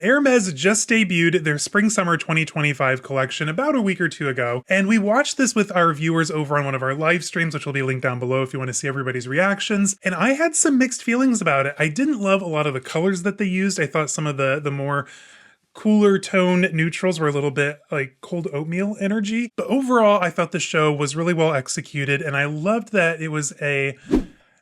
Hermes just debuted their Spring-Summer 2025 collection about a week or two ago, and we watched this with our viewers over on one of our live streams, which will be linked down below if you want to see everybody's reactions, and I had some mixed feelings about it. I didn't love a lot of the colors that they used. I thought some of the more cooler tone neutrals were a little bit like cold oatmeal energy, but overall I thought the show was really well executed, and I loved that it was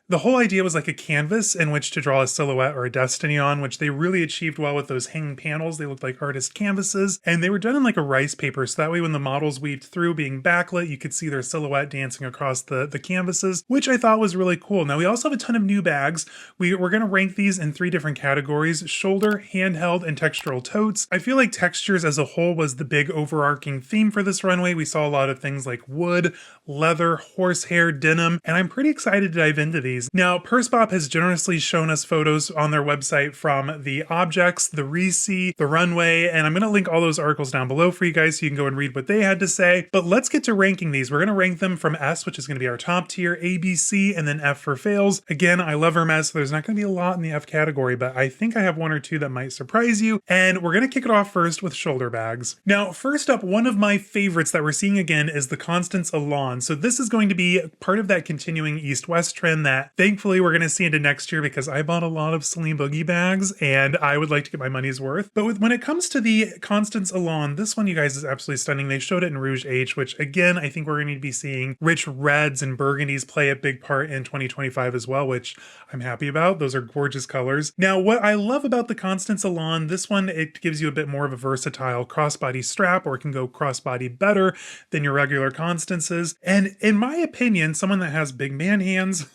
the whole idea was like a canvas in which to draw a silhouette or a destiny on, which they really achieved well with those hanging panels. They looked like artist canvases, and they were done in like a rice paper, so that way when the models weaved through being backlit, you could see their silhouette dancing across the canvases, which I thought was really cool. Now we also have a ton of new bags. We're going to rank these in 3 different categories: shoulder, handheld, and textural totes. I feel like textures as a whole was the big overarching theme for this runway. We saw a lot of things like wood, leather, horsehair, denim, and I'm pretty excited to dive into these. Now, PurseBop has generously shown us photos on their website from the objects, the Reese, the runway, and I'm going to link all those articles down below for you guys so you can go and read what they had to say. But let's get to ranking these. We're going to rank them from S, which is going to be our top tier, A, B, C, and then F for fails. Again, I love Hermes, so there's not going to be a lot in the F category, but I think I have 1 or 2 that might surprise you. And we're going to kick it off first with shoulder bags. Now, first up, one of my favorites that we're seeing again is the Constance Elan. So this is going to be part of that continuing East-West trend that thankfully we're going to see into next year, because I bought a lot of Celine Boogie bags and I would like to get my money's worth. But when it comes to the Constance Elan, this one, you guys, is absolutely stunning. They showed it in Rouge H, which again, I think we're going to be seeing rich reds and burgundies play a big part in 2025 as well, which I'm happy about. Those are gorgeous colors. Now, what I love about the Constance Elan, this one, it gives you a bit more of a versatile crossbody strap, or it can go crossbody better than your regular Constances. And in my opinion, someone that has big man hands,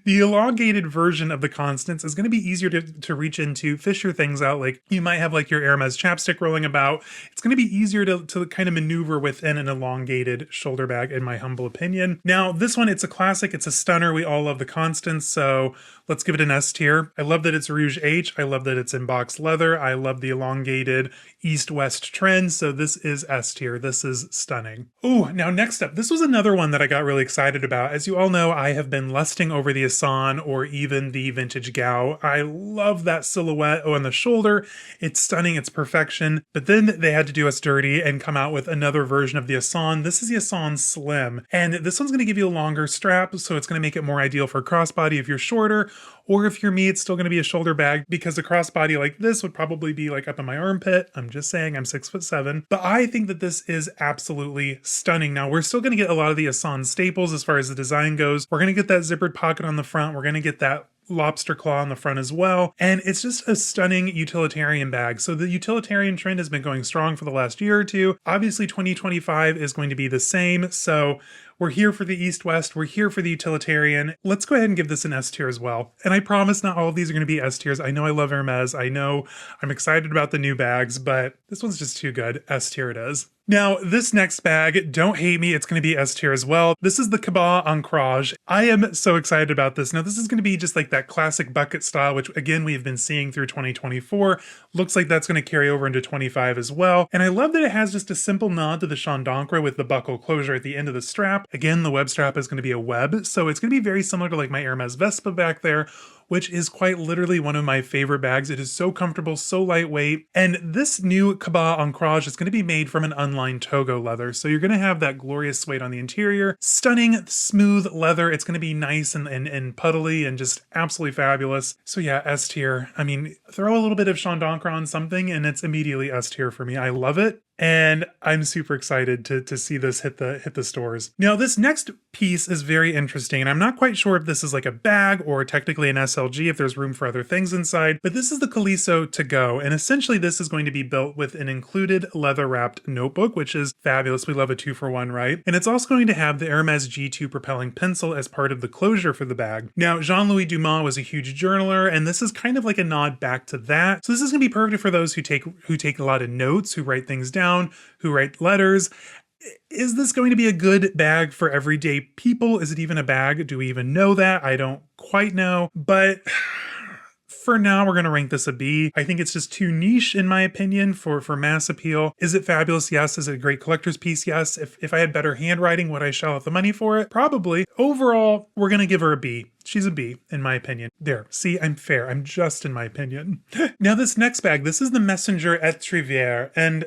the elongated version of the Constance is going to be easier to reach into, fish your things out. Like you might have like your Hermes chapstick rolling about. It's going to be easier to kind of maneuver within an elongated shoulder bag, in my humble opinion. Now, this one, it's a classic. It's a stunner. We all love the Constance, so let's give it an S tier. I love that it's Rouge H. I love that it's in box leather. I love the elongated East-West trend, so this is S tier. This is stunning. Oh, now next up, this was another one that I got really excited about. As you all know, I have been lusting over the Asan or even the vintage Gao. I love that silhouette on the shoulder. It's stunning. It's perfection. But then they had to do us dirty and come out with another version of the Asan. This is the Asan Slim, and this one's going to give you a longer strap, so it's going to make it more ideal for crossbody if you're shorter, or if you're me, it's still going to be a shoulder bag, because a crossbody like this would probably be like up in my armpit. I'm just saying, I'm 6'7", but I think that this is absolutely stunning. Now, we're still going to get a lot of the Asan staples as far as the design goes. We're going to get that zippered pocket on the front. We're going to get that lobster claw on the front as well, and it's just a stunning utilitarian bag. So the utilitarian trend has been going strong for the last year or two. Obviously 2025 is going to be the same, so we're here for the East-West. We're here for the utilitarian. Let's go ahead and give this an S tier as well. And I promise not all of these are going to be S tiers. I know I love Hermes. I know I'm excited about the new bags, but this one's just too good. S tier it is. Now, this next bag, don't hate me, it's going to be S tier as well. This is the Cabas Ancrage. I am so excited about this. Now, this is going to be just like that classic bucket style, which again, we've been seeing through 2024. Looks like that's going to carry over into 25 as well. And I love that it has just a simple nod to the Chant d'Ancre with the buckle closure at the end of the strap. Again, the web strap is going to be a web, so it's going to be very similar to like my Hermes Vespa back there, which is quite literally one of my favorite bags. It is so comfortable, so lightweight. And this new Cabas Ancrage is going to be made from an unlined Togo leather. So you're going to have that glorious suede on the interior. Stunning, smooth leather. It's going to be nice and puddly and just absolutely fabulous. So yeah, S tier. I mean, throw a little bit of Chant d'Ancre on something and it's immediately S tier for me. I love it. And I'm super excited to see this hit the stores. Now, this next piece is very interesting, and I'm not quite sure if this is like a bag or technically an SLG, if there's room for other things inside, but this is the Caliso To Go, and essentially this is going to be built with an included leather-wrapped notebook, which is fabulous. We love a 2-for-1, right? And it's also going to have the Hermes G2 propelling pencil as part of the closure for the bag. Now, Jean-Louis Dumas was a huge journaler, and this is kind of like a nod back to that. So this is going to be perfect for those who take a lot of notes, who write things down, who write letters. Is this going to be a good bag for everyday people? Is it even a bag? Do we even know that? I don't quite know, but for now, we're going to rank this a B. I think it's just too niche, in my opinion, for mass appeal. Is it fabulous? Yes. Is it a great collector's piece? Yes. If I had better handwriting, would I shell out the money for it? Probably. Overall, we're going to give her a B. She's a B, in my opinion. There, see, I'm fair. I'm just in my opinion. Now, this next bag, this is the Messenger Etrivière, and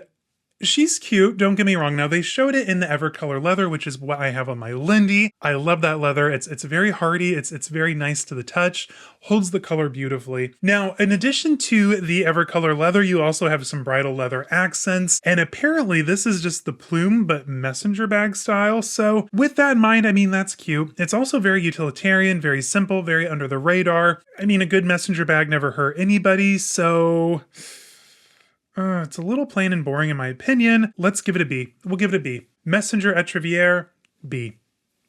she's cute, don't get me wrong. Now, they showed it in the Evercolor leather, which is what I have on my Lindy. I love that leather. It's very hardy. It's very nice to the touch, holds the color beautifully. Now, in addition to the Evercolor leather, you also have some bridal leather accents, and apparently this is just the plume, but messenger bag style. So with that in mind, I mean, that's cute. It's also very utilitarian, very simple, very under the radar. I mean, a good messenger bag never hurt anybody, so... it's a little plain and boring in my opinion. Let's give it a B. We'll give it a B. Messenger Etrivière, B.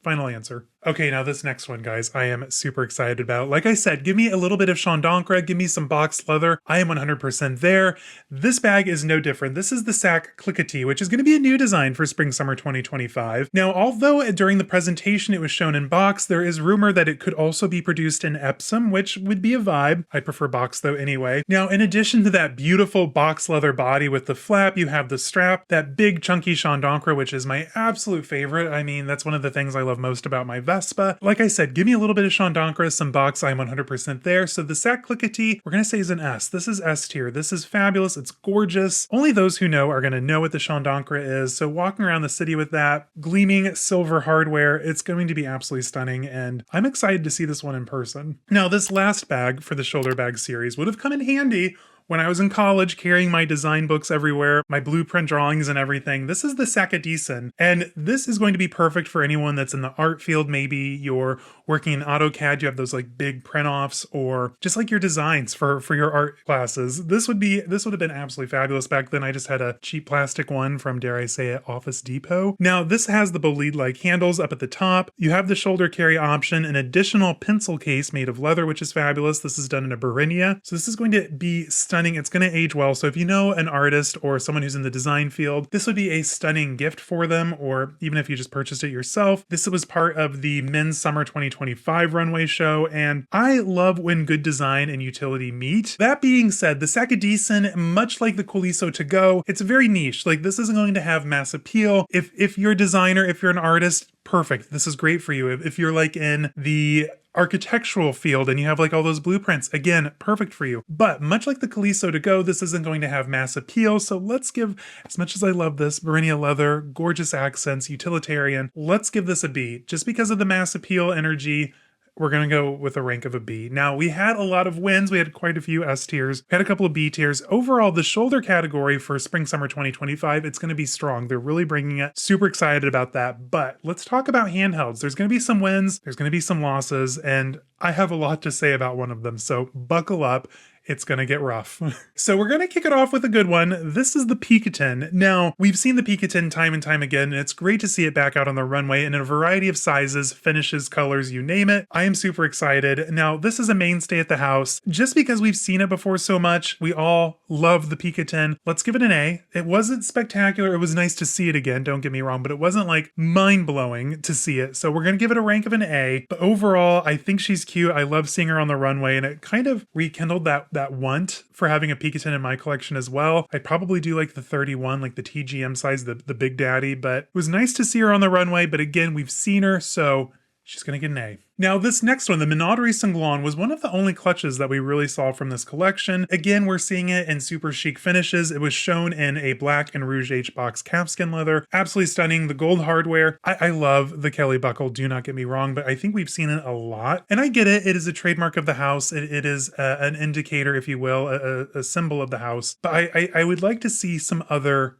Final answer. Okay, now this next one, guys, I am super excited about. Like I said, give me a little bit of Chaîne d'Ancre, give me some boxed leather. I am 100% there. This bag is no different. This is the Sac Cliquetis, which is going to be a new design for Spring/Summer 2025. Now, although during the presentation it was shown in box, there is rumor that it could also be produced in Epsom, which would be a vibe. I prefer box though anyway. Now, in addition to that beautiful box leather body with the flap, you have the strap, that big chunky Chaîne d'Ancre, which is my absolute favorite. I mean, that's one of the things I love most about my Vespa. Like I said, give me a little bit of Chaîne d'Ancre, some box, I'm 100% there. So the Sac Cliquetis, we're going to say is an S. This is S tier. This is fabulous. It's gorgeous. Only those who know are going to know what the Chaîne d'Ancre is. So walking around the city with that gleaming silver hardware, it's going to be absolutely stunning. And I'm excited to see this one in person. Now, this last bag for the shoulder bag series would have come in handy when I was in college carrying my design books everywhere, my blueprint drawings and everything. This is the Sac Cliquetis, and this is going to be perfect for anyone that's in the art field. Maybe you're working in AutoCAD, you have those like big print offs, or just like your designs for your art classes. This would have been absolutely fabulous. Back then I just had a cheap plastic one from, dare I say it, Office Depot. Now this has the bolide-like handles up at the top. You have the shoulder carry option, an additional pencil case made of leather, which is fabulous. This is done in a Barinia. So this is going to be stunning. It's going to age well. So if you know an artist or someone who's in the design field, this would be a stunning gift for them, or even if you just purchased it yourself. This was part of the Men's Summer 2025 runway show, and I love when good design and utility meet. That being said, the Sac Cliquetis, much like the Cooliso To Go, it's very niche. Like, this isn't going to have mass appeal. If you're a designer, if you're an artist, perfect. This is great for you. If you're like in the architectural field and you have like all those blueprints, again, perfect for you. But much like the Cooliso To Go, this isn't going to have mass appeal. So let's give, as much as I love this, Barinia leather, gorgeous accents, utilitarian, let's give this a B. Just because of the mass appeal energy, we're going to go with a rank of a B. Now, we had a lot of wins. We had quite a few S tiers. We had a couple of B tiers. Overall, the shoulder category for Spring/Summer 2025, it's going to be strong. They're really bringing it. Super excited about that. But let's talk about handhelds. There's going to be some wins. There's going to be some losses. And I have a lot to say about one of them. So buckle up. It's going to get rough. So we're going to kick it off with a good one. This is the Picotin. Now, we've seen the Picotin time and time again, and it's great to see it back out on the runway in a variety of sizes, finishes, colors, you name it. I am super excited. Now, this is a mainstay at the house. Just because we've seen it before so much, we all love the Picotin. Let's give it an A. It wasn't spectacular. It was nice to see it again, don't get me wrong, but it wasn't like mind-blowing to see it. So we're going to give it a rank of an A. But overall, I think she's cute. I love seeing her on the runway, and it kind of rekindled that want for having a Picotin in my collection as well. I probably do like the 31, like the TGM size, the big daddy, but it was nice to see her on the runway. But again, we've seen her, so she's going to get an A. Now, this next one, the Minaudry Sanglon, was one of the only clutches that we really saw from this collection. Again, we're seeing it in super chic finishes. It was shown in a black and rouge H box calfskin leather. Absolutely stunning. The gold hardware. I love the Kelly buckle, do not get me wrong, but I think we've seen it a lot. And I get it. It is a trademark of the house. It is an indicator, if you will, a symbol of the house. But I would like to see some other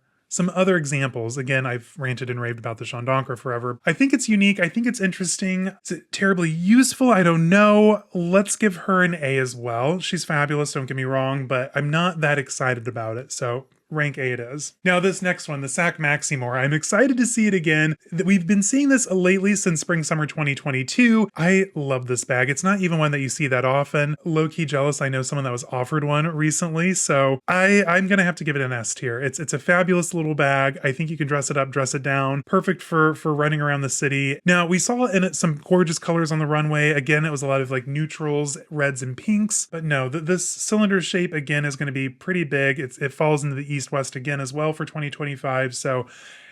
examples. Again, I've ranted and raved about the Chaîne d'Ancre forever. I think it's unique. I think it's interesting. Is it terribly useful? I don't know. Let's give her an A as well. She's fabulous, don't get me wrong, but I'm not that excited about it. So rank A it is. Now this next one, the Sac Maximore, I'm excited to see it again. We've been seeing this lately since Spring/Summer 2022. I love this bag. It's not even one that you see that often. Low-key jealous. I know someone that was offered one recently, so I'm gonna have to give it an S tier. It's a fabulous little bag. I think you can dress it up, dress it down. Perfect for running around the city. Now we saw in it some gorgeous colors on the runway. Again, it was a lot of like neutrals, reds and pinks, but no, this cylinder shape again is going to be pretty big. It falls into the east-west again as well for 2025. So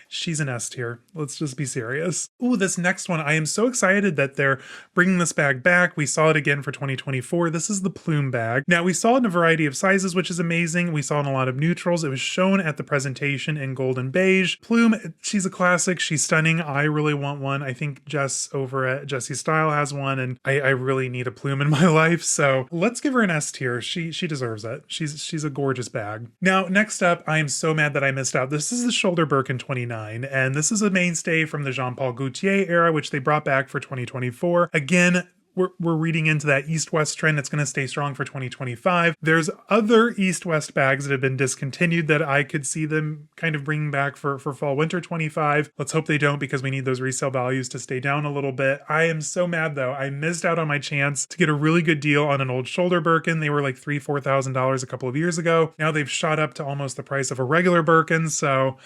She's an S tier. Let's just be serious. Ooh, this next one, I am so excited that they're bringing this bag back. We saw it again for 2024. This is the Plume bag. Now, we saw it in a variety of sizes, which is amazing. We saw in a lot of neutrals. It was shown at the presentation in gold and beige. Plume, she's a classic. She's stunning. I really want one. I think Jess over at Jessie Style has one, and I really need a Plume in my life. So let's give her an S tier. She deserves it. She's a gorgeous bag. Now, next up, I am so mad that I missed out. This is the Shoulder Birkin 29, and this is a mainstay from the Jean Paul Gaultier era, which they brought back for 2024. Again, we're reading into that east-west trend that's going to stay strong for 2025. There's other east-west bags that have been discontinued that I could see them kind of bringing back for fall-winter 25. Let's hope they don't, because we need those resale values to stay down a little bit. I am so mad though. I missed out on my chance to get a really good deal on an old shoulder Birkin. They were like $3,000-$4,000 a couple of years ago. Now they've shot up to almost the price of a regular Birkin, so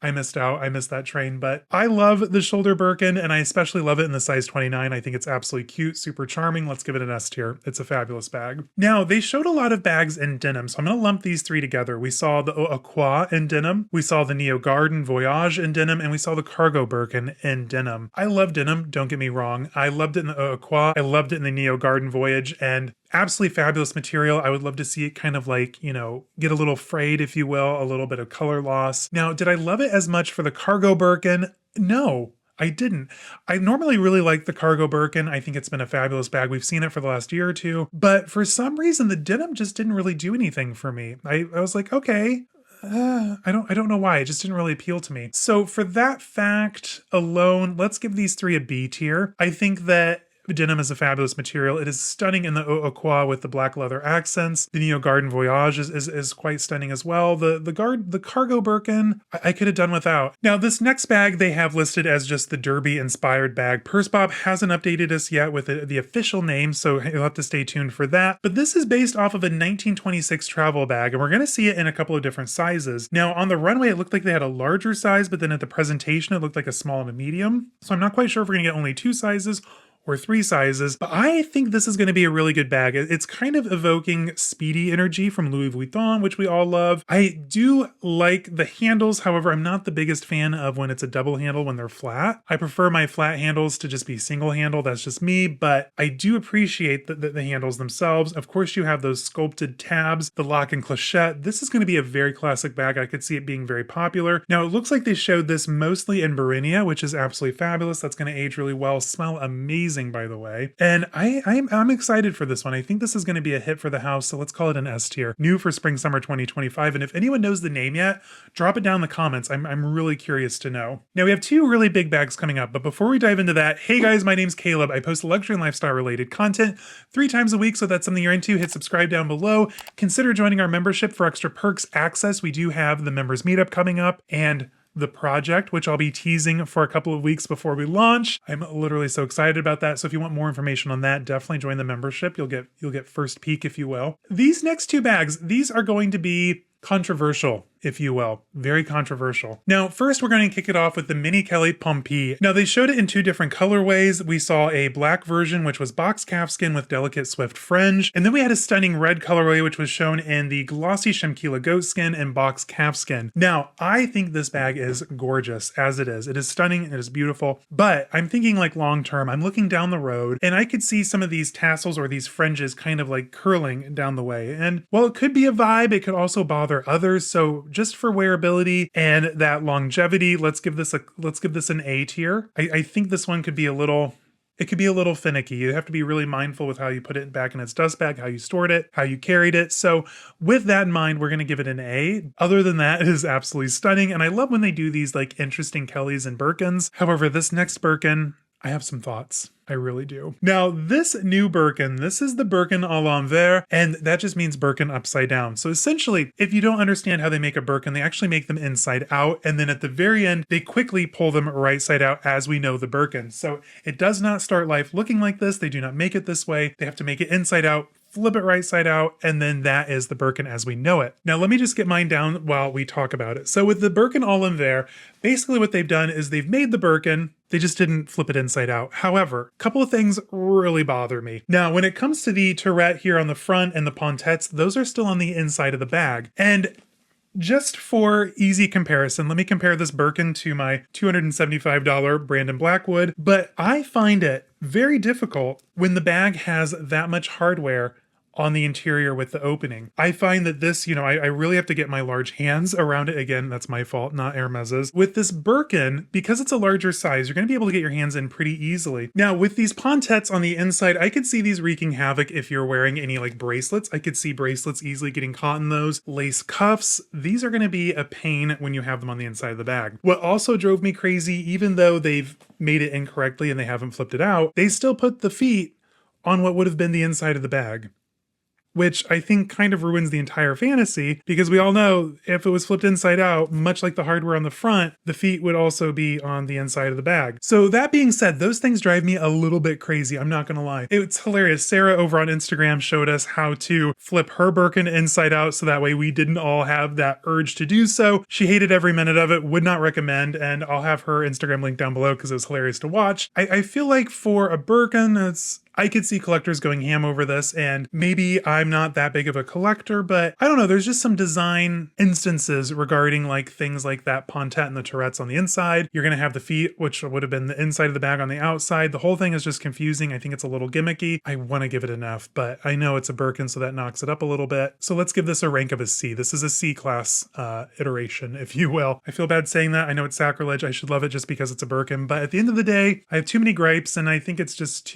I missed out. I missed that train, but I love the shoulder Birkin, and I especially love it in the size 29. I think it's absolutely cute, super charming. Let's give it an S tier. It's a fabulous bag. Now, they showed a lot of bags in denim, so I'm going to lump these three together. We saw the Eau Aqua in denim, we saw the Neo Garden Voyage in denim, and we saw the Cargo Birkin in denim. I love denim, don't get me wrong. I loved it in the Eau Aqua. I loved it in the Neo Garden Voyage, and absolutely fabulous material. I would love to see it kind of like, you know, get a little frayed, if you will, a little bit of color loss. Now, did I love it as much for the Cargo Birkin? No, I didn't. I normally really like the Cargo Birkin. I think it's been a fabulous bag. We've seen it for the last year or two, but for some reason, the denim just didn't really do anything for me. I was like, okay, I don't know why. It just didn't really appeal to me. So for that fact alone, let's give these three a B tier. I think that denim is a fabulous material. It is stunning in the Eau Aqua with the black leather accents. The Neo Garden Voyage is quite stunning as well. The Cargo Birkin, I could have done without. Now, this next bag they have listed as just the Derby inspired bag. PurseBop hasn't updated us yet with the official name, so you'll have to stay tuned for that. But this is based off of a 1926 travel bag, and we're going to see it in a couple of different sizes. Now, on the runway, it looked like they had a larger size, but then at the presentation, it looked like a small and a medium. So I'm not quite sure if we're going to get only two sizes or three sizes, but I think this is going to be a really good bag. It's kind of evoking speedy energy from Louis Vuitton, which we all love. I do like the handles. However, I'm not the biggest fan of when it's a double handle when they're flat. I prefer my flat handles to just be single handle. That's just me, but I do appreciate the handles themselves. Of course, you have those sculpted tabs, the lock and clochette. This is going to be a very classic bag. I could see it being very popular. Now, it looks like they showed this mostly in Barinia, which is absolutely fabulous. That's going to age really well, smell amazing, by the way. And I'm excited for this one. I think this is going to be a hit for the house, so let's call it an S tier. New for spring summer 2025. And if anyone knows the name yet, drop it down in the comments. I'm really curious to know. Now, we have two really big bags coming up, but before we dive into that, hey guys, my name's Caleb. I post luxury and lifestyle related content 3 times a week, so if that's something you're into, hit subscribe down below. Consider joining our membership for extra perks access. We do have the members meetup coming up, and the project, which I'll be teasing for a couple of weeks before we launch. I'm literally so excited about that. So if you want more information on that, definitely join the membership. You'll get first peek, if you will. These next two bags, these are going to be controversial, if you will. Very controversial. Now, first, we're going to kick it off with the Mini Kelly Pompi. Now, they showed it in 2 different colorways. We saw a black version, which was box calfskin with delicate swift fringe. And then we had a stunning red colorway, which was shown in the glossy Shamkila goatskin and box calfskin. Now, I think this bag is gorgeous as it is. It is stunning. It is beautiful. But I'm thinking like long term, I'm looking down the road and I could see some of these tassels or these fringes kind of like curling down the way. And while it could be a vibe, it could also bother others. So just for wearability and that longevity, let's give this an A tier. I think this one could be a little finicky. You have to be really mindful with how you put it back in its dust bag, how you stored it, how you carried it. So with that in mind, we're going to give it an A. Other than that, it is absolutely stunning. And I love when they do these like interesting Kellys and Birkins. However, this next Birkin, I have some thoughts. I really do. Now, this new Birkin, this is the Birkin à l'envers, and that just means Birkin upside down. So essentially, if you don't understand how they make a Birkin, they actually make them inside out, and then at the very end, they quickly pull them right side out as we know the Birkin. So it does not start life looking like this. They do not make it this way. They have to make it inside out, flip it right side out, and then that is the Birkin as we know it. Now, let me just get mine down while we talk about it. So with the Birkin à l'envers, basically what they've done is they've made the Birkin, they just didn't flip it inside out. However, a couple of things really bother me. Now, when it comes to the tourette here on the front and the pontettes, those are still on the inside of the bag. And just for easy comparison, let me compare this Birkin to my $275 Brandon Blackwood, but I find it very difficult when the bag has that much hardware on the interior with the opening. I find that this, I really have to get my large hands around it. Again, that's my fault, not Hermes's. With this Birkin, because it's a larger size, you're going to be able to get your hands in pretty easily. Now, with these pontettes on the inside, I could see these wreaking havoc if you're wearing any like bracelets. I could see bracelets easily getting caught in those. Lace cuffs, these are going to be a pain when you have them on the inside of the bag. What also drove me crazy, even though they've made it incorrectly and they haven't flipped it out, they still put the feet on what would have been the inside of the bag, which I think kind of ruins the entire fantasy, because we all know if it was flipped inside out, much like the hardware on the front, the feet would also be on the inside of the bag. So that being said, those things drive me a little bit crazy, I'm not gonna lie. It's hilarious. Sarah over on Instagram showed us how to flip her Birkin inside out so that way we didn't all have that urge to do so. She hated every minute of it, would not recommend, and I'll have her Instagram link down below because it was hilarious to watch. I feel like for a Birkin, I could see collectors going ham over this, and maybe I'm not that big of a collector, but I don't know, there's just some design instances regarding like things like that pontette and the turrets on the inside. You're gonna have the feet, which would have been the inside of the bag on the outside. The whole thing is just confusing. I think it's a little gimmicky. I wanna give it an F, but I know it's a Birkin, so that knocks it up a little bit. So let's give this a rank of a C. This is a C class iteration, if you will. I feel bad saying that. I know it's sacrilege. I should love it just because it's a Birkin, but at the end of the day, I have too many gripes, and I think it's just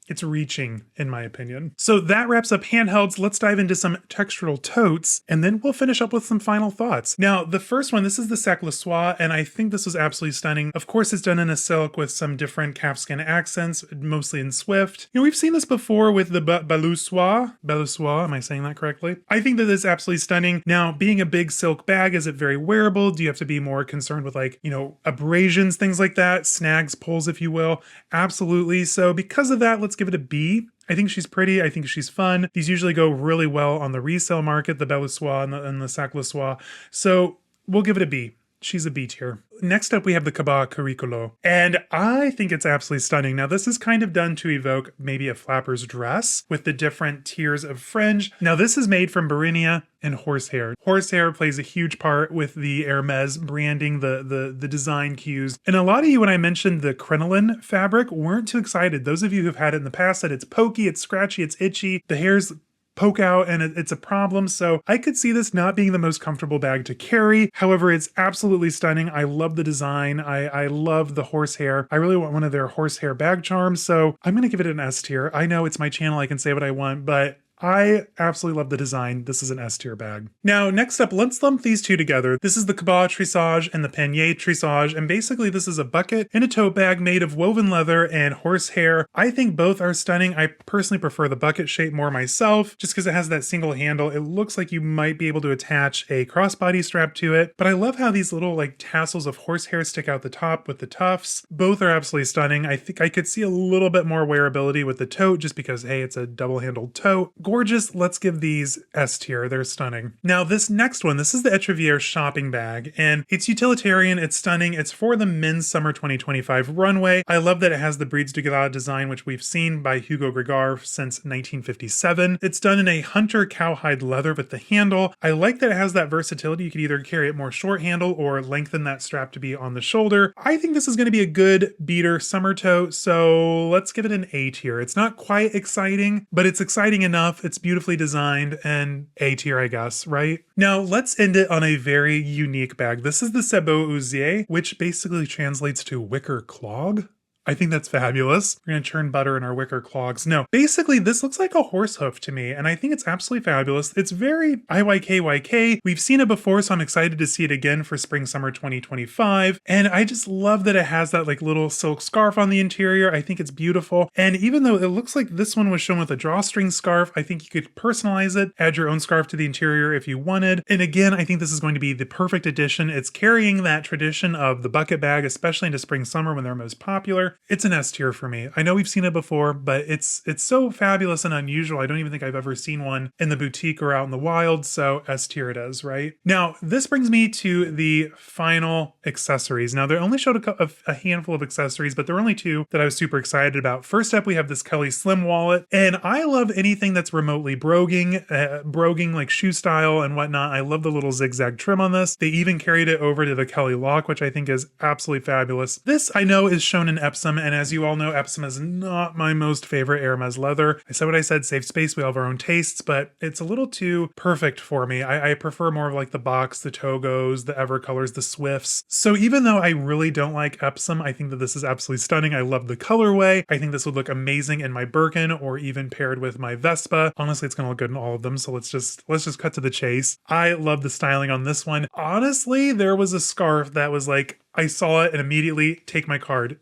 it's reaching, in my opinion. So that wraps up handhelds. Let's dive into some textural totes, and then we'll finish up with some final thoughts. Now, the first one, this is the Sac Cliquetis, and I think this was absolutely stunning. Of course, it's done in a silk with some different calfskin accents, mostly in swift. We've seen this before with the Balenciaga, am I saying that correctly? I think that it's absolutely stunning. Now, being a big silk bag, is it very wearable? Do you have to be more concerned with like, abrasions, things like that, snags, pulls, if you will? Absolutely. So because of that, let's give it a B. I think she's pretty. I think she's fun. These usually go really well on the resale market, the Balenciaga and the Sac Cliquetis. So we'll give it a B. She's a B tier. Next up, we have the Cabas Curriculo, and I think it's absolutely stunning. Now, this is kind of done to evoke maybe a flapper's dress with the different tiers of fringe. Now, this is made from Barinia and horsehair. Horsehair plays a huge part with the Hermes branding, the design cues. And a lot of you, when I mentioned the crinoline fabric, weren't too excited. Those of you who've had it in the past said it's pokey, it's scratchy, it's itchy, the hair's poke out, and it's a problem. So I could see this not being the most comfortable bag to carry. However, it's absolutely stunning. I love the design. I love the horsehair. I really want one of their horsehair bag charms. So I'm going to give it an S tier. I know it's my channel. I can say what I want, but I absolutely love the design. This is an S tier bag. Now, next up, let's lump these two together. This is the Cabas Trissage and the Panier Trissage, and basically this is a bucket and a tote bag made of woven leather and horsehair. I think both are stunning. I personally prefer the bucket shape more myself, just because it has that single handle. It looks like you might be able to attach a crossbody strap to it, but I love how these little like tassels of horsehair stick out the top with the tufts. Both are absolutely stunning. I think I could see a little bit more wearability with the tote, just because, hey, it's a double-handled tote. Gorgeous. Let's give these S tier. They're stunning. Now, this next one, this is the Etriviere shopping bag, and it's utilitarian. It's stunning. It's for the men's summer 2025 runway. I love that it has the Brides de Gala design, which we've seen by Hugo Gregard since 1957. It's done in a hunter cowhide leather with the handle. I like that it has that versatility. You could either carry it more short handle or lengthen that strap to be on the shoulder. I think this is going to be a good beater summer tote, so let's give it an A tier. It's not quite exciting, but it's exciting enough. It's beautifully designed, and A tier, I guess, right? Now, let's end it on a very unique bag. This is the Sabot Ouzier, which basically translates to wicker clog. I think that's fabulous. We're going to churn butter in our wicker clogs. No, basically this looks like a horse hoof to me, and I think it's absolutely fabulous. It's very IYK. We've seen it before, so I'm excited to see it again for spring summer 2025. And I just love that it has that like little silk scarf on the interior. I think it's beautiful. And even though it looks like this one was shown with a drawstring scarf, I think you could personalize it, add your own scarf to the interior if you wanted. And again, I think this is going to be the perfect addition. It's carrying that tradition of the bucket bag, especially into spring summer when they're most popular. leather. It's an S tier for me. I know we've seen it before, but it's so fabulous and unusual. I don't even think I've ever seen one in the boutique or out in the wild, so S tier it is, right? Now, this brings me to the final accessories. Now, they only showed a handful of accessories, but there were only two that I was super excited about. First up, we have this Kelly Slim wallet, and I love anything that's remotely broguing like shoe style and whatnot. I love the little zigzag trim on this. They even carried it over to the Kelly lock, which I think is absolutely fabulous. This I know is shown in Epsom, and as you all know, Epsom is not my most favorite Hermes leather. I said what I said, save space, we all have our own tastes, but it's a little too perfect for me. I prefer more of like the box, the Togos, the Evercolors, the Swifts. So even though I really don't like Epsom, I think that this is absolutely stunning. I love the colorway. I think this would look amazing in my Birkin or even paired with my Vespa. Honestly, it's gonna look good in all of them, so let's just cut to the chase. I love the styling on this one. Honestly, there was a scarf that was like, I saw it and immediately take my card.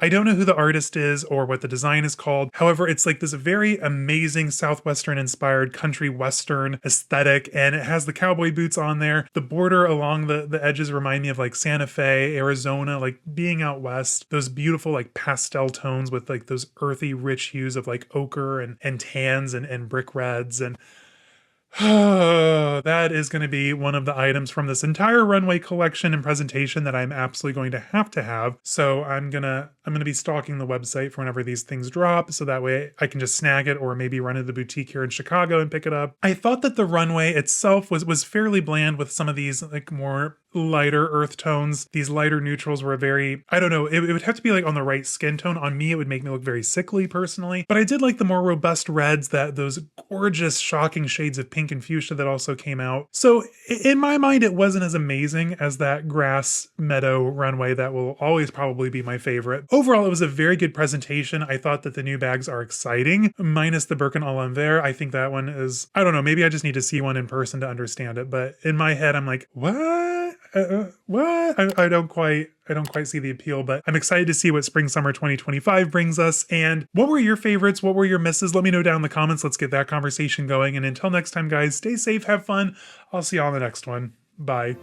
I don't know who the artist is or what the design is called. However, it's like this very amazing Southwestern inspired country Western aesthetic, and it has the cowboy boots on there. The border along the edges remind me of like Santa Fe, Arizona, like being out west. Those beautiful like pastel tones with like those earthy rich hues of like ochre and tans and brick reds, and that is going to be one of the items from this entire runway collection and presentation that I'm absolutely going to have. So I'm gonna be stalking the website for whenever these things drop, so that way I can just snag it or maybe run to the boutique here in Chicago and pick it up. I thought that the runway itself was fairly bland with some of these like more lighter earth tones. These lighter neutrals were very, I don't know, it would have to be like on the right skin tone. On me, it would make me look very sickly personally, but I did like the more robust reds, those gorgeous shocking shades of pink and fuchsia that also came out. So in my mind, it wasn't as amazing as that grass meadow runway that will always probably be my favorite. Overall, it was a very good presentation. I thought that the new bags are exciting, minus the Birkin à l'envers. I think that one is, I don't know, maybe I just need to see one in person to understand it, but in my head, I'm like, what? What? I don't quite see the appeal, but I'm excited to see what spring summer 2025 brings us. And what were your favorites? What were your misses? Let me know down in the comments. Let's get that conversation going. And until next time, guys, stay safe, have fun. I'll see you on the next one. Bye.